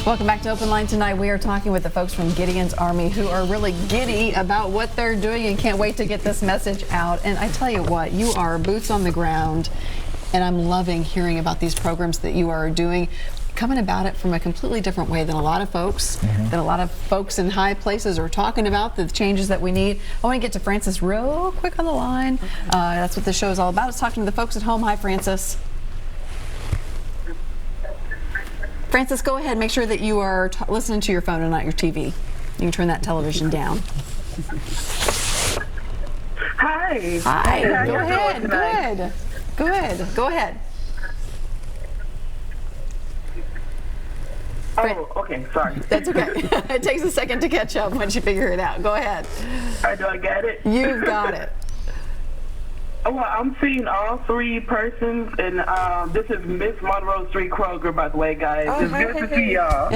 Welcome back to Open Line tonight. We are talking with the folks from Gideon's Army who are really giddy about what they're doing and can't wait to get this message out. And I tell you what, you are boots on the ground, and I'm loving hearing about these programs that you are doing, coming about it from a completely different way than a lot of folks, in high places are talking about, the changes that we need. I want to get to Francis real quick on the line. That's what this show is all about. It's talking to the folks at home. Hi, Francis. Francis, go ahead. Make sure that you are listening to your phone and not your TV. You can turn that television down. Hi. Hi. Go ahead. Go ahead. Oh, okay. Sorry. That's okay. It takes a second to catch up once you figure it out. Go ahead. All right, do I get it? You've got it. Well, I'm seeing all three persons, and this is Miss Monroe Street Kroger, by the way, guys. It's good to see y'all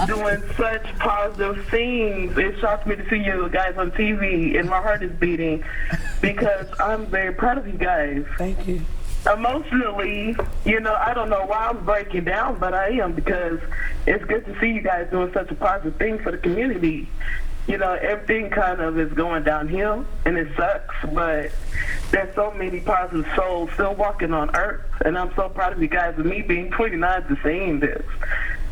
doing such positive things. It shocks me to see you guys on TV, and my heart is beating because I'm very proud of you guys. Thank you. Emotionally, I don't know why I'm breaking down, but I am, because it's good to see you guys doing such a positive thing for the community. Everything kind of is going downhill, and it sucks, but there's so many positive souls still walking on earth, and I'm so proud of you guys. And me being 29 to seeing this.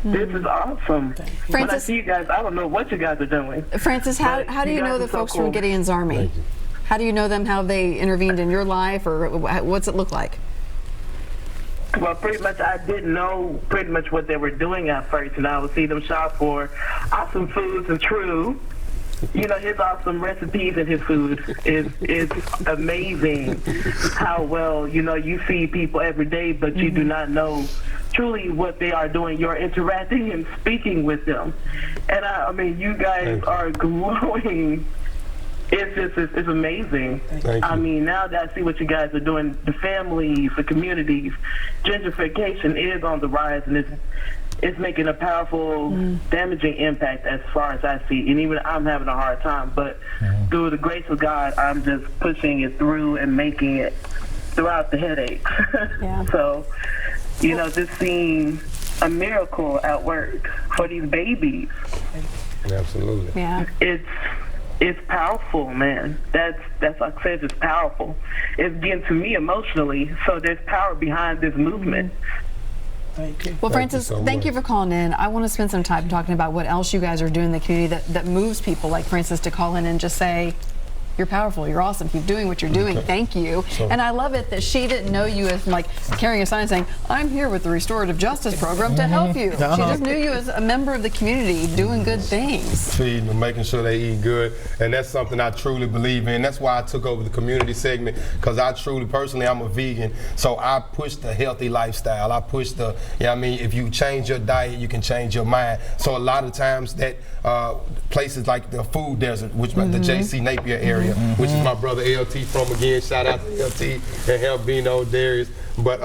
This is awesome. Francis, when I see you guys, I don't know what you guys are doing. Francis, how do you know the folks from Gideon's Army? How do you know them? How they intervened in your life, or what's it look like? Well, pretty much I didn't know pretty much what they were doing at first, and I would see them shop for awesome foods and true. His awesome recipes and his food is amazing. How well, you see people every day, but you do not know truly what they are doing. You're interacting and speaking with them. And I mean, you guys are glowing. It's amazing. I mean, now that I see what you guys are doing, the families, the communities, gentrification is on the rise, and it's making a powerful, damaging impact as far as I see. And even I'm having a hard time, but through the grace of God, I'm just pushing it through and making it throughout the headaches. So, just seeing a miracle at work for these babies. Absolutely. Yeah. It's powerful, man. That's like I said, it's powerful. It's getting to me emotionally, so there's power behind this movement. Thank you. Well, Francis, thank you for calling in. I want to spend some time talking about what else you guys are doing in the community that moves people like Francis to call in and just say, you're powerful, you're awesome, keep doing what you're doing, thank you. And I love it that she didn't know you as like carrying a sign saying, I'm here with the Restorative Justice Program to help you. She just knew you as a member of the community doing good things. Feeding them, making sure they eat good, and that's something I truly believe in. That's why I took over the community segment, because I truly, personally, I'm a vegan, so I push the healthy lifestyle. I push the, if you change your diet, you can change your mind. So a lot of times that places like the food desert, which the JC Napier area, which is my brother LT from, again, shout out to LT and Helbino Darius. But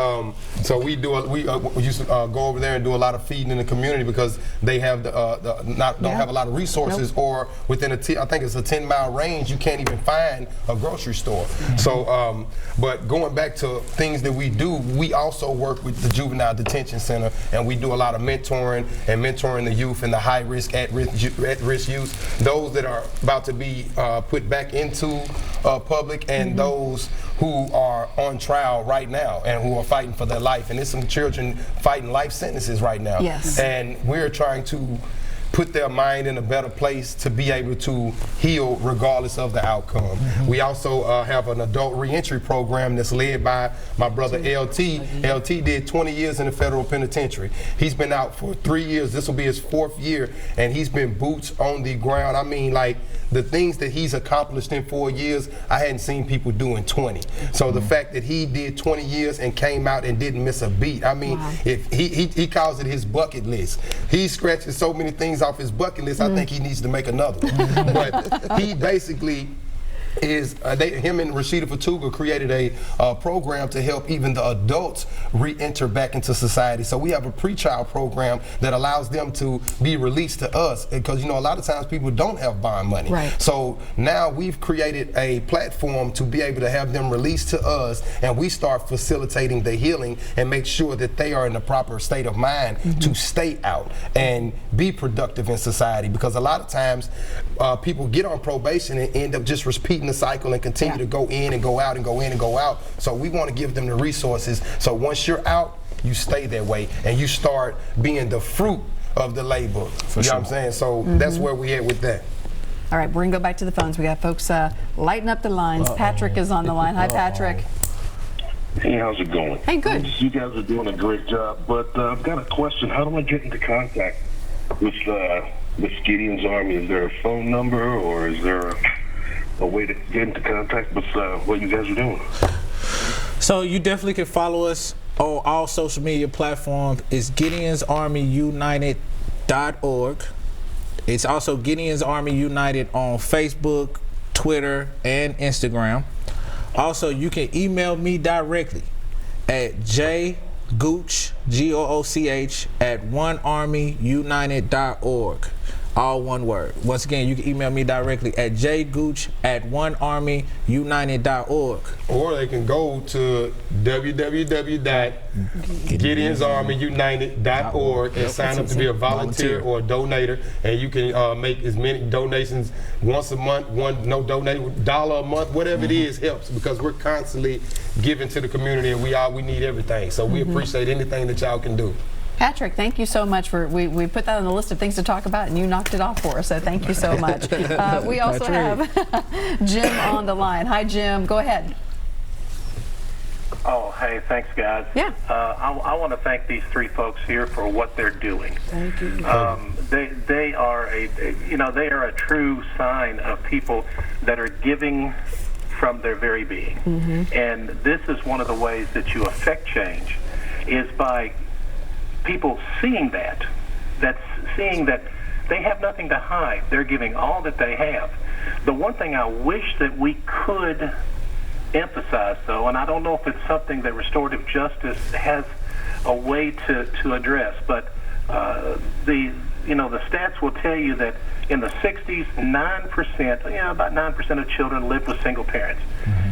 so we used to go over there and do a lot of feeding in the community, because they have don't have a lot of resources, or within I think it's a 10-mile range, you can't even find a grocery store. So, but going back to things that we do, we also work with the Juvenile Detention Center, and we do a lot of mentoring the youth and the high-risk, at-risk youth, those that are about to be put back into public, and those who are on trial right now and who are fighting for their life. And there's some children fighting life sentences right now. Yes. And we're trying to put their mind in a better place to be able to heal regardless of the outcome. We also have an adult reentry program that's led by my brother LT. LT did 20 years in the federal penitentiary. He's been out for 3 years. This will be his 4th year, and he's been boots on the ground. I mean, like, the things that he's accomplished in 4 years, I hadn't seen people do in 20. So the fact that he did 20 years and came out and didn't miss a beat, I mean, if he calls it his bucket list. He scratches so many things off his bucket list, I think he needs to make another one. But he basically is him and Rashida Fatuga created a program to help even the adults re-enter back into society. So we have a pre-trial program that allows them to be released to us, because a lot of times people don't have bond money. Right. So now we've created a platform to be able to have them released to us, and we start facilitating the healing and make sure that they are in the proper state of mind to stay out and be productive in society. Because a lot of times people get on probation and end up just repeating the cycle and continue to go in and go out and go in and go out. So we want to give them the resources, so once you're out, you stay that way and you start being the fruit of the labor. You know what I'm saying? So that's where we at with that. All right, we're going to go back to the phones. We got folks lighting up the lines. Patrick is on the line. Hi, Patrick. Hey, how's it going? Hey, good. You guys are doing a great job, but I've got a question. How do I get into contact with Gideon's Army? Is there a phone number, or is there a way to get into contact with what you guys are doing? So you definitely can follow us on all social media platforms. It's GideonsArmyUnited.org. It's also Gideon's Army United on Facebook, Twitter, and Instagram. Also, you can email me directly at jgooch, Gooch, at onearmyunited.org. All one word. Once again, you can email me directly at jgooch at onearmyunited.org. Or they can go to www.gideonsarmyunited.org and sign up to be a volunteer or a donator, and you can make as many donations once a month, $1 a month, whatever it is helps, because we're constantly giving to the community, and we need everything. So we appreciate anything that y'all can do. Patrick, thank you so much for, we put that on the list of things to talk about, and you knocked it off for us, so thank you so much. We also have Jim on the line. Hi, Jim. Go ahead. Oh, hey, thanks, guys. Yeah. I want to thank these three folks here for what they're doing. Thank you. They are they are a true sign of people that are giving from their very being. And this is one of the ways that you affect change, is by people seeing that they have nothing to hide. They're giving all that they have. The one thing I wish that we could emphasize, though, and I don't know if it's something that restorative justice has a way to address, but the stats will tell you that in the 60s, 9%, about 9% of children lived with single parents.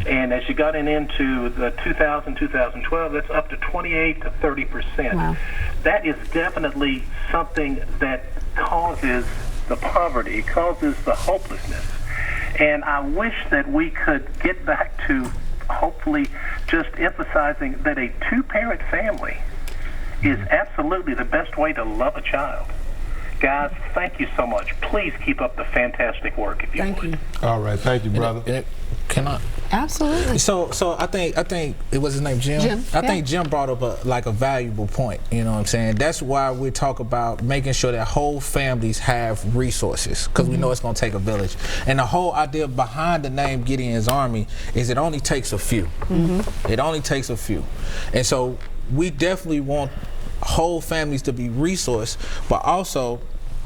And as you got into the 2012, that's up to 28 to 30%. Wow. That is definitely something that causes the poverty, causes the hopelessness. And I wish that we could get back to hopefully just emphasizing that a two-parent family is absolutely the best way to love a child. Guys, thank you so much. Please keep up the fantastic work, if you would. Thank you. All right, thank you, brother. Can I? Absolutely. So I think it was his name, Jim. I think Jim brought up a valuable point. You know what I'm saying? That's why we talk about making sure that whole families have resources, because we know it's going to take a village. And the whole idea behind the name Gideon's Army is it only takes a few. It only takes a few. And so we definitely want whole families to be resourced, but also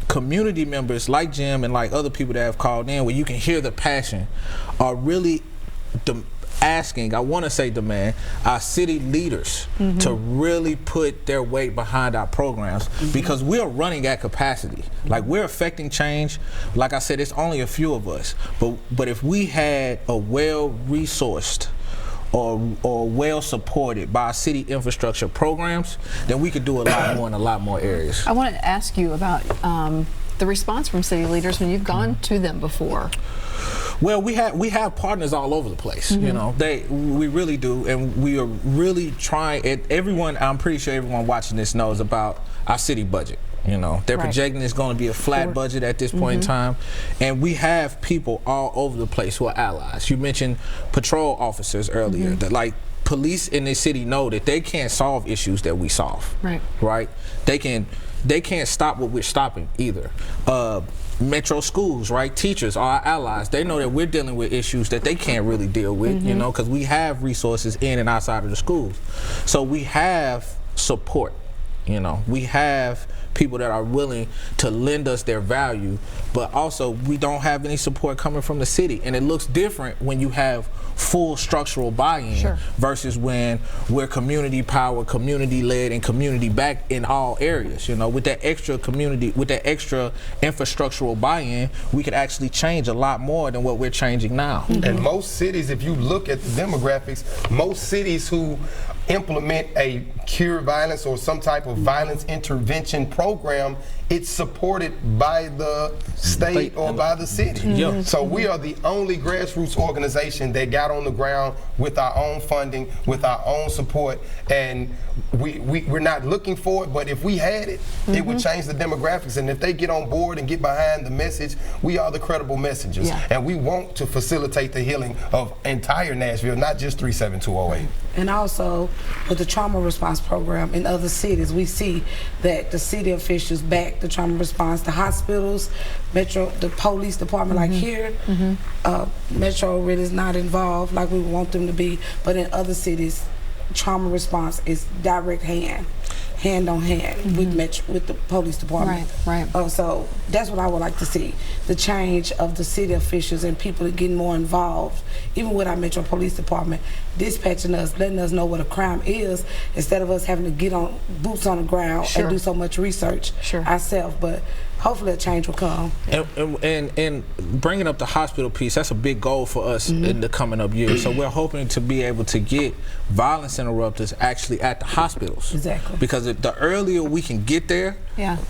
community members like Jim and like other people that have called in, where you can hear the passion, are really asking, I want to say demand, our city leaders to really put their weight behind our programs, because we're running at capacity. Like, we're affecting change. Like I said, it's only a few of us, but if we had a well-resourced or well supported by our city infrastructure programs, then we could do a lot more in a lot more areas. I want to ask you about the response from city leaders when you've gone to them before. Well, we have partners all over the place. You know, we really do, and we are really trying. Everyone, I'm pretty sure everyone watching this knows about our city budget. You know, they're projecting it's going to be a flat budget at this point in time, and we have people all over the place who are allies. You mentioned patrol officers earlier. That, like, police in this city know that they can't solve issues that we solve. Right? They can't stop what we're stopping either. Metro schools, right? Teachers are our allies. They know that we're dealing with issues that they can't really deal with, you know, because we have resources in and outside of the schools. So we have support. You know, we have people that are willing to lend us their value, but also we don't have any support coming from the city. And it looks different when you have full structural buy-in versus when we're community power, community led, and community backed in all areas. You know, with that extra community, with that extra infrastructural buy-in, we could actually change a lot more than what we're changing now. And most cities, if you look at the demographics, most cities who implement a cure violence or some type of violence intervention program, it's supported by the state or by the city. So we are the only grassroots organization that got on the ground with our own funding, with our own support, and we're not looking for it, but if we had it, it would change the demographics. And if they get on board and get behind the message, we are the credible messengers. And we want to facilitate the healing of entire Nashville, not just 37208. And also, with the trauma response program in other cities, we see that the city officials back the trauma response, the hospitals, Metro, the police department, like here, Metro really is not involved like we want them to be, but in other cities, trauma response is direct hand on hand with the police department. So that's what I would like to see, the change of the city officials and people getting more involved, even with our Metro Police Department, dispatching us, letting us know what a crime is, instead of us having to get on boots on the ground and do so much research ourselves. But hopefully a change will come. And bringing up the hospital piece, that's a big goal for us in the coming up years. So we're hoping to be able to get violence interrupters actually at the hospitals. Exactly. Because the earlier we can get there,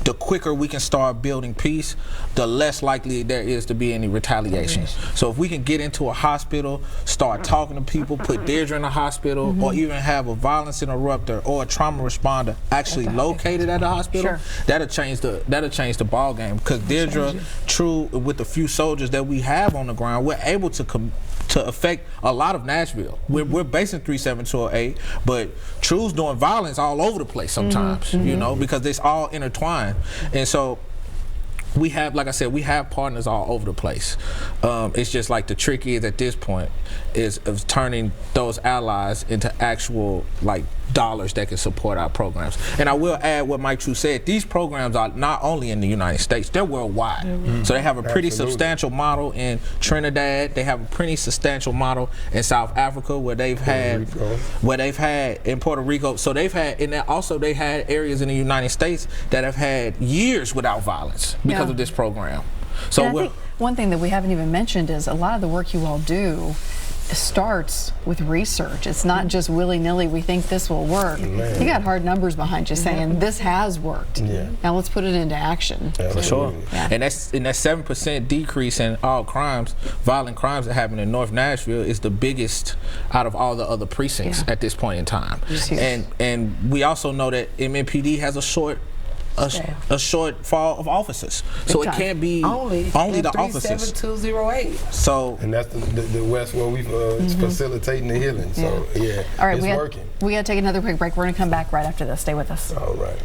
the quicker we can start building peace, the less likely there is to be any retaliations. So if we can get into a hospital, start talking to people, put Deirdre in a hospital, or even have a violence interrupter or a trauma responder actually located at the hospital, that'll change the ball game. Because Deirdre, True, with the few soldiers that we have on the ground, we're able to affect a lot of Nashville. We're based in 37208, but True's doing violence all over the place sometimes, you know, because it's all intertwined. And so we have, like I said, we have partners all over the place. It's just like the trick is at this point is of turning those allies into actual dollars that can support our programs. And I will add what Mike True said, these programs are not only in the United States, they're worldwide. So they have a pretty substantial model in Trinidad, they have a pretty substantial model in South Africa where they've had in Puerto Rico. So they've had, and also they had areas in the United States that have had years without violence because of this program. So I think one thing that we haven't even mentioned is a lot of the work you all do starts with research. It's not just willy-nilly, we think this will work. You got hard numbers behind you saying this has worked. Now let's put it into action. For sure. And that 7% decrease in all crimes, violent crimes that happen in North Nashville, is the biggest out of all the other precincts at this point in time. And we also know that MNPD has a shortfall of officers, so it can't be only the officers. 37208. So, and that's the West where we facilitating the healing. So all right, it's working. We got to take another quick break. We're going to come back right after this. Stay with us. All right.